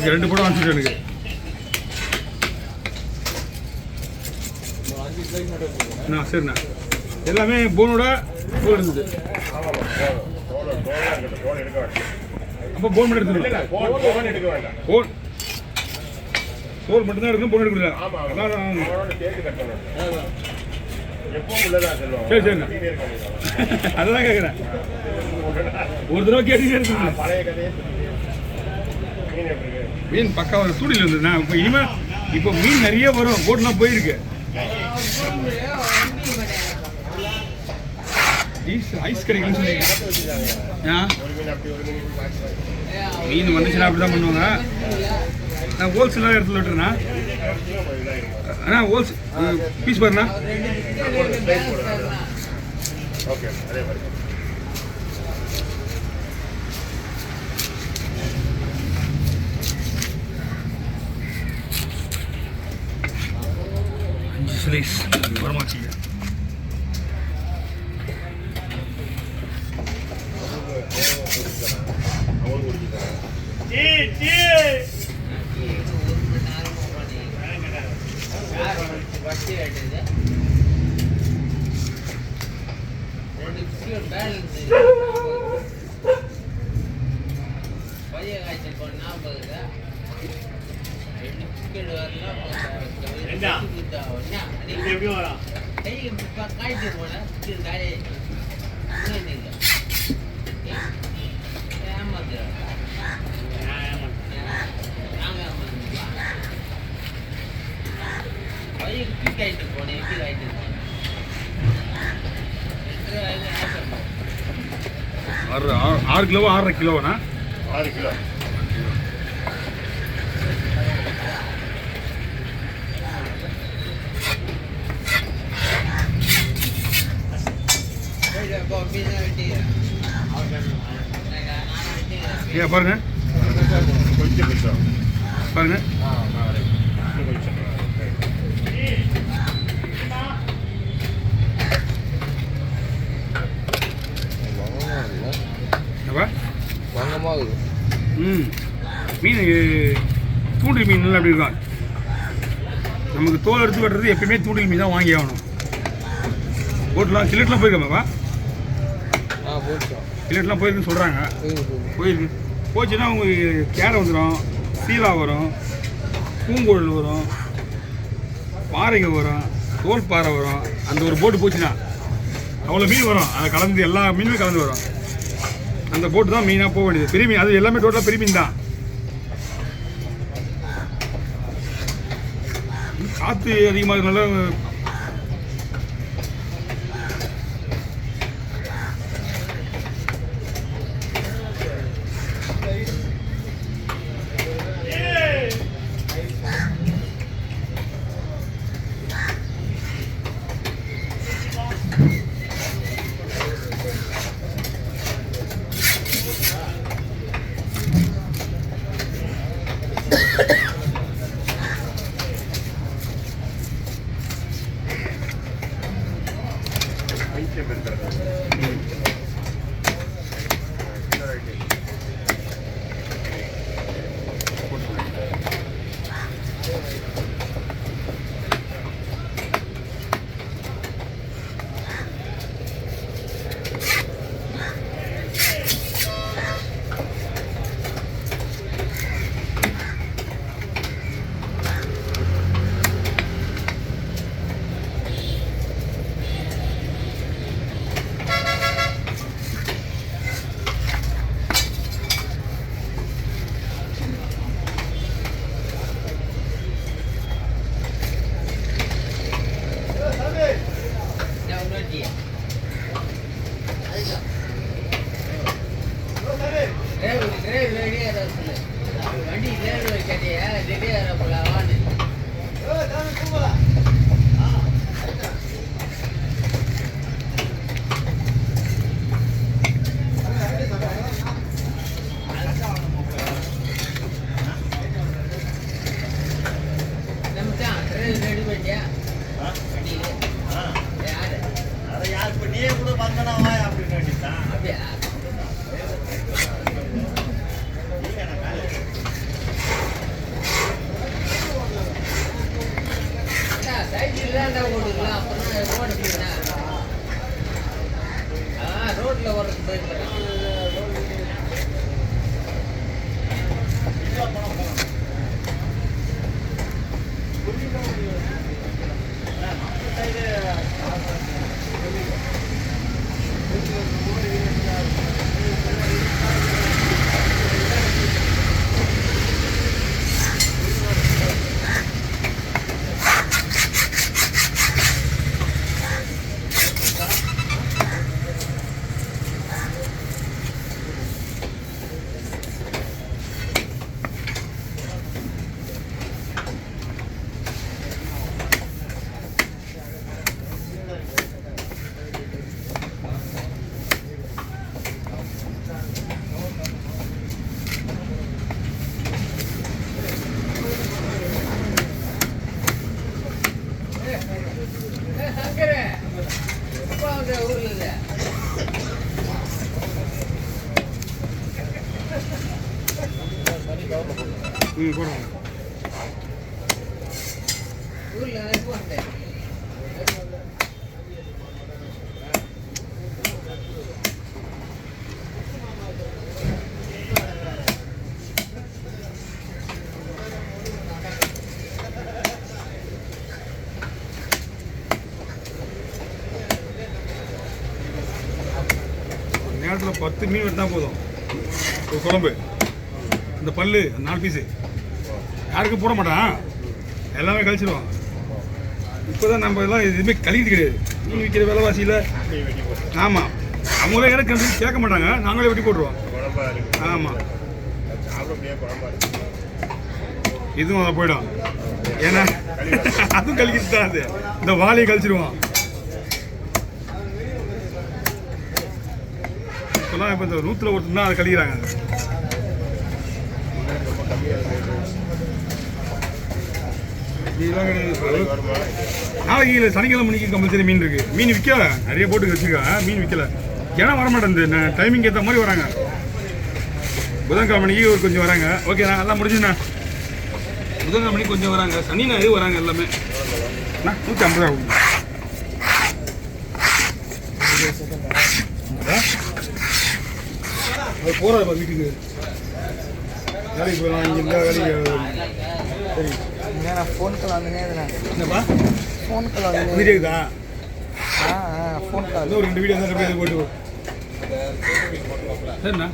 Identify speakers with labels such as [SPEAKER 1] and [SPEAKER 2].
[SPEAKER 1] Okay 2 படம் அனுப்பிச்சு எனக்கு. சரிண்ணா எல்லாமே போனோட தோல் இருந்தது. அப்போ போன் மட்டும் எடுத்துக்கலாம். தோல் மட்டும்தான் எடுக்கணும், போன் எடுக்கல. சரி சரிண்ணா அதுதான் கேட்குறேன். ஒரு தடவை கேட்டுக்கிட்டே இருக்குங்க. மீன் பக்கா ஒரு தூண்டில் இருந்ததுண்ணா. இப்போ இனிமேல் இப்போ மீன் நிறைய வரும். போட்லாம் போயிருக்கு. ஐஸ் கிடைக்குன்னு சொன்னீங்க. மீன் வந்துச்சுன்னா அப்படி தான் பண்ணுவாங்க. நான் ஹோல்சேலாக இடத்துல விட்டுறேண்ணா. அண்ணா ஹோல்ஸ் பீஸ் பாருண்ணா.
[SPEAKER 2] ஓகே அதே மாதிரி
[SPEAKER 1] 5 slice வரமாட்டீங்க. ஆறு கிலோ 6.5 கிலோண்ணா.
[SPEAKER 2] 6 கிலோ.
[SPEAKER 1] ஏன் பாருங்க
[SPEAKER 2] கொஞ்சம்
[SPEAKER 1] பாருங்க. மீன் தூண்டில் மீன் நல்லா அப்படி இருக்கும். நமக்கு தோல் எடுத்து வெட்டுறது எப்பயுமே தூண்டில் மீன் தான் வாங்கி ஆகணும். போட்லாம் சிலட்லாம் போயிருக்காமாப்பா? சிலட்லாம் போயிருக்குன்னு சொல்கிறாங்க. போயிருக்கு. போச்சுன்னா உங்களுக்கு கேரை வந்துடும், சீலா வரும், பூங்கோழல் வரும், பாறைங்க வரும், தோல் பாறை வரும். அந்த ஒரு போட்டு போச்சுன்னா அவ்வளோ மீன் வரும். அதை கலந்து எல்லா மீனுமே கலந்து வரும். அந்த போட்டு தான் மீனாக போக வேண்டியது. பெரிய மீன் அது எல்லாமே டோட்டலாக பெரிய மீன் தான். காற்று அதிகமாக இருக்கனால போடுவோம். நேரத்தில் 10 மீன் வெட்டினா போதும் ஒரு குழம்பு. இந்த பல்லு 4 பீஸு யாருக்கும் போட மாட்டான், எல்லாமே கழிச்சிடுவான். இப்போ தான் நம்ம எல்லாம் எதுவுமே கழிக்கிறது கிடையாது. மீன் விற்கிற விலைவாசியில் ஆமாம் அவங்களே எனக்கு கேட்க மாட்டாங்க, நாங்களே வெட்டி போட்டுருவோம். ஆமாம் இதுவும் அதை போயிடும். ஏன்னா அதுவும் கழிக்கிட்டு தான் அது. இந்த வாழையை கழிச்சிடுவோம். இப்போலாம் இப்போ இந்த 100ல் ஒருத்தர் தான் அதை கழிக்கிறாங்க. நாளைக்கு இல்லை சனிக்கிழமை மணிக்கு கம்பல்சரி மீன் இருக்குது. மீன் விற்கல, நிறைய போட்டு வச்சுருக்காங்க, மீன் விற்கல. ஏன்னா வரமாட்டேன் டைமிங் ஏற்ற மாதிரி வராங்க. புதன்கிழமை மணிக்கு ஒரு கொஞ்சம் வராங்க. ஓகே நான் எல்லாம் முடிஞ்சுண்ணா. புதன்கிழமை மணிக்கு கொஞ்சம் வராங்க, சனி ஞாயிறு வராங்க எல்லாமே. அண்ணா 150 ஆகும். அது போகிறாரு வீட்டுக்கு வேலைக்கு போகலாம். இங்கே இருந்தால் வேலைக்கு சரி.
[SPEAKER 3] நான் ஃபோன் கால் வந்துனே இருந்தேன்.
[SPEAKER 1] என்னப்பா
[SPEAKER 3] ஃபோன் கால் வந்து
[SPEAKER 1] வீடியோ இருக்குதா?
[SPEAKER 3] ஃபோன் கால்
[SPEAKER 1] ஒரு 2 வீடியோ தான் போட்டு சரிண்ணா.